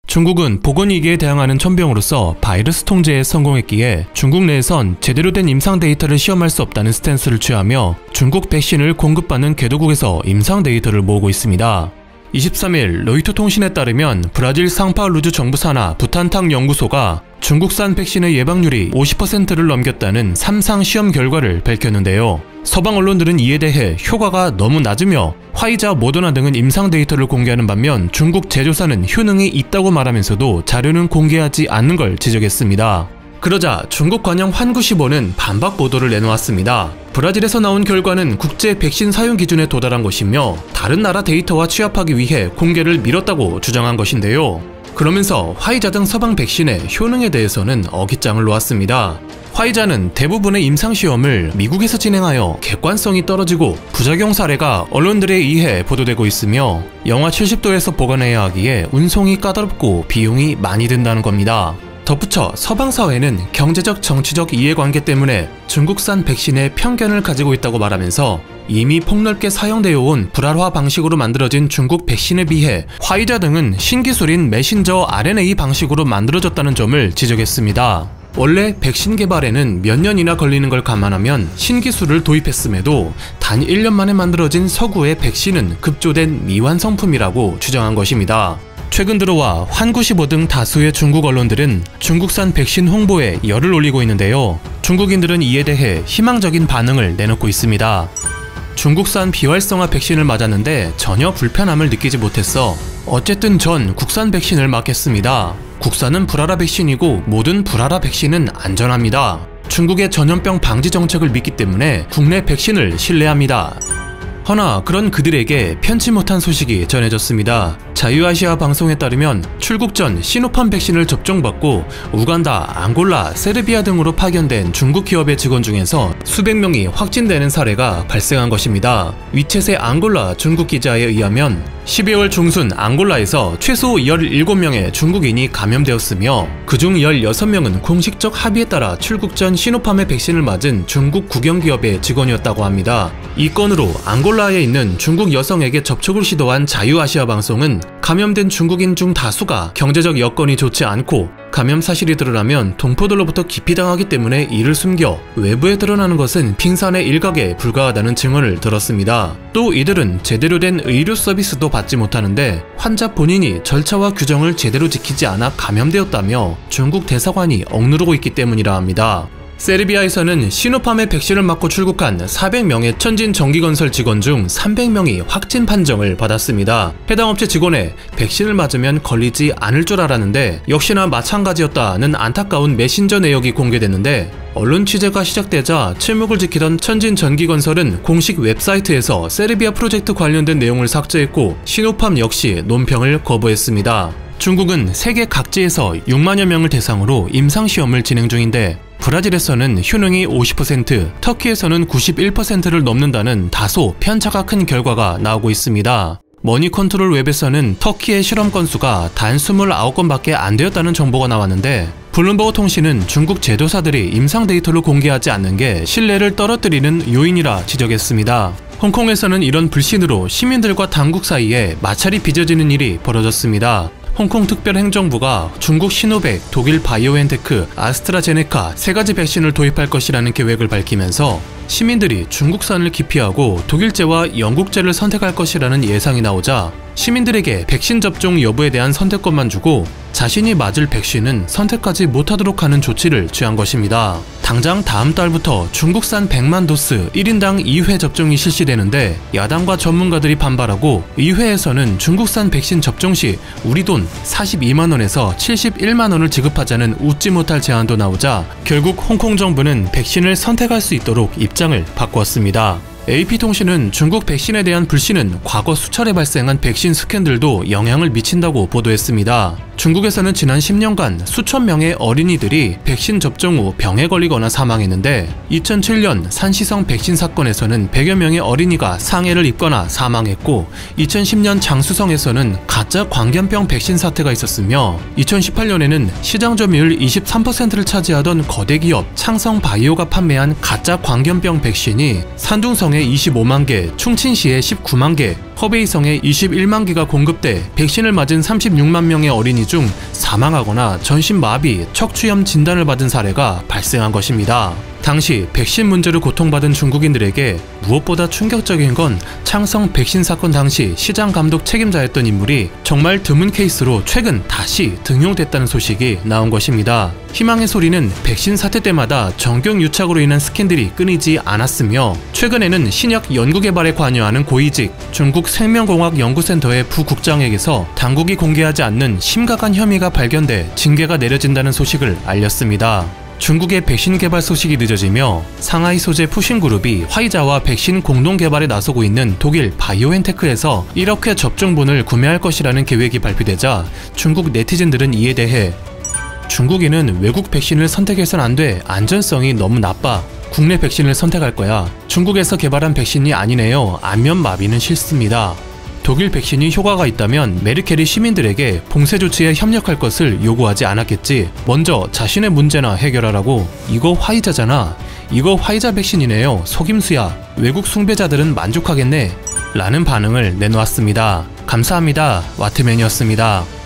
중국은 보건위기에 대항하는 천병으로서 바이러스 통제에 성공했기에 중국 내에선 제대로 된 임상 데이터를 시험할 수 없다는 스탠스를 취하며 중국 백신을 공급받는 개도국에서 임상 데이터를 모으고 있습니다. 23일 로이터 통신에 따르면 브라질 상파울루주 정부 산하 부탄탕 연구소가 중국산 백신의 예방률이 50%를 넘겼다는 3상 시험 결과를 밝혔는데요. 서방 언론들은 이에 대해 효과가 너무 낮으며 화이자, 모더나 등은 임상 데이터를 공개하는 반면 중국 제조사는 효능이 있다고 말하면서도 자료는 공개하지 않는 걸 지적했습니다. 그러자 중국 관영 환구시보는 반박 보도를 내놓았습니다. 브라질에서 나온 결과는 국제 백신 사용 기준에 도달한 것이며 다른 나라 데이터와 취합하기 위해 공개를 미뤘다고 주장한 것인데요. 그러면서 화이자 등 서방 백신의 효능에 대해서는 어깃장을 놓았습니다. 화이자는 대부분의 임상시험을 미국에서 진행하여 객관성이 떨어지고 부작용 사례가 언론들에 의해 보도되고 있으며 영하 70도에서 보관해야 하기에 운송이 까다롭고 비용이 많이 든다는 겁니다. 덧붙여 서방사회는 경제적 정치적 이해관계 때문에 중국산 백신에 편견을 가지고 있다고 말하면서 이미 폭넓게 사용되어 온 불활화 방식으로 만들어진 중국 백신에 비해 화이자 등은 신기술인 메신저 RNA 방식으로 만들어졌다는 점을 지적했습니다. 원래 백신 개발에는 몇 년이나 걸리는 걸 감안하면 신기술을 도입했음에도 단 1년 만에 만들어진 서구의 백신은 급조된 미완성품이라고 주장한 것입니다. 최근 들어와 환구시보 등 다수의 중국 언론들은 중국산 백신 홍보에 열을 올리고 있는데요. 중국인들은 이에 대해 희망적인 반응을 내놓고 있습니다. 중국산 비활성화 백신을 맞았는데 전혀 불편함을 느끼지 못했어. 어쨌든 전 국산 백신을 맞겠습니다. 국산은 불활화 백신이고 모든 불활화 백신은 안전합니다. 중국의 전염병 방지 정책을 믿기 때문에 국내 백신을 신뢰합니다. 허나 그런 그들에게 편치 못한 소식이 전해졌습니다. 자유아시아 방송에 따르면 출국 전 시노팜 백신을 접종받고 우간다, 앙골라, 세르비아 등으로 파견된 중국 기업의 직원 중에서 수백 명이 확진되는 사례가 발생한 것입니다. 위챗의 앙골라 중국 기자에 의하면 12월 중순 앙골라에서 최소 17명의 중국인이 감염되었으며 그중 16명은 공식적 합의에 따라 출국 전 시노팜의 백신을 맞은 중국 국영기업의 직원이었다고 합니다. 이 건으로 앙골라에 있는 중국 여성에게 접촉을 시도한 자유아시아 방송은 감염된 중국인 중 다수가 경제적 여건이 좋지 않고 감염 사실이 드러나면 동포들로부터 기피당하기 때문에 이를 숨겨 외부에 드러나는 것은 빙산의 일각에 불과하다는 증언을 들었습니다. 또 이들은 제대로 된 의료 서비스도 받지 못하는데 환자 본인이 절차와 규정을 제대로 지키지 않아 감염되었다며 중국 대사관이 억누르고 있기 때문이라 합니다. 세르비아에서는 시노팜의 백신을 맞고 출국한 400명의 천진 전기건설 직원 중 300명이 확진 판정을 받았습니다. 해당 업체 직원의 백신을 맞으면 걸리지 않을 줄 알았는데 역시나 마찬가지였다는 안타까운 메신저 내역이 공개됐는데 언론 취재가 시작되자 침묵을 지키던 천진 전기건설은 공식 웹사이트에서 세르비아 프로젝트 관련된 내용을 삭제했고 시노팜 역시 논평을 거부했습니다. 중국은 세계 각지에서 6만여 명을 대상으로 임상시험을 진행 중인데 브라질에서는 효능이 50%, 터키에서는 91%를 넘는다는 다소 편차가 큰 결과가 나오고 있습니다. 머니컨트롤 웹에서는 터키의 실험 건수가 단 29건밖에 안 되었다는 정보가 나왔는데 블룸버그 통신은 중국 제도사들이 임상 데이터를 공개하지 않는 게 신뢰를 떨어뜨리는 요인이라 지적했습니다. 홍콩에서는 이런 불신으로 시민들과 당국 사이에 마찰이 빚어지는 일이 벌어졌습니다. 홍콩 특별행정부가 중국 시노백, 독일 바이오엔테크, 아스트라제네카 3가지 백신을 도입할 것이라는 계획을 밝히면서 시민들이 중국산을 기피하고 독일제와 영국제를 선택할 것이라는 예상이 나오자 시민들에게 백신 접종 여부에 대한 선택권만 주고 자신이 맞을 백신은 선택하지 못하도록 하는 조치를 취한 것입니다. 당장 다음 달부터 중국산 100만 도스 1인당 2회 접종이 실시되는데 야당과 전문가들이 반발하고 의회에서는 중국산 백신 접종 시 우리 돈 42만원에서 71만원을 지급하자는 웃지 못할 제안도 나오자 결국 홍콩 정부는 백신을 선택할 수 있도록 입장을 바꾸었습니다. AP통신은 중국 백신에 대한 불신은 과거 수차례 발생한 백신 스캔들도 영향을 미친다고 보도했습니다. 중국에서는 지난 10년간 수천 명의 어린이들이 백신 접종 후 병에 걸리거나 사망했는데 2007년 산시성 백신 사건에서는 100여 명의 어린이가 상해를 입거나 사망했고 2010년 장수성에서는 가짜 광견병 백신 사태가 있었으며 2018년에는 시장 점유율 23%를 차지하던 거대 기업 창성바이오가 판매한 가짜 광견병 백신이 산둥성에 25만 개, 충친시에 19만 개, 허베이성에 21만 개가 공급돼 백신을 맞은 36만 명의 어린이 중 사망하거나 전신마비, 척추염 진단을 받은 사례가 발생한 것입니다. 당시 백신 문제로 고통받은 중국인들에게 무엇보다 충격적인 건 창성 백신 사건 당시 시장 감독 책임자였던 인물이 정말 드문 케이스로 최근 다시 등용됐다는 소식이 나온 것입니다. 희망의 소리는 백신 사태 때마다 정경 유착으로 인한 스캔들이 끊이지 않았으며 최근에는 신약 연구개발에 관여하는 고위직 중국 생명공학연구센터의 부국장에게서 당국이 공개하지 않는 심각한 혐의가 발견돼 징계가 내려진다는 소식을 알렸습니다. 중국의 백신 개발 소식이 늦어지며 상하이 소재 푸신그룹이 화이자와 백신 공동 개발에 나서고 있는 독일 바이오엔테크에서 1억 회 접종분을 구매할 것이라는 계획이 발표되자 중국 네티즌들은 이에 대해 중국인은 외국 백신을 선택해선 안 돼. 안전성이 너무 나빠. 국내 백신을 선택할 거야. 중국에서 개발한 백신이 아니네요. 안면마비는 싫습니다. 독일 백신이 효과가 있다면 메르켈이 시민들에게 봉쇄 조치에 협력할 것을 요구하지 않았겠지. 먼저 자신의 문제나 해결하라고. 이거 화이자잖아. 이거 화이자 백신이네요. 속임수야. 외국 숭배자들은 만족하겠네. 라는 반응을 내놓았습니다. 감사합니다. 와트맨이었습니다.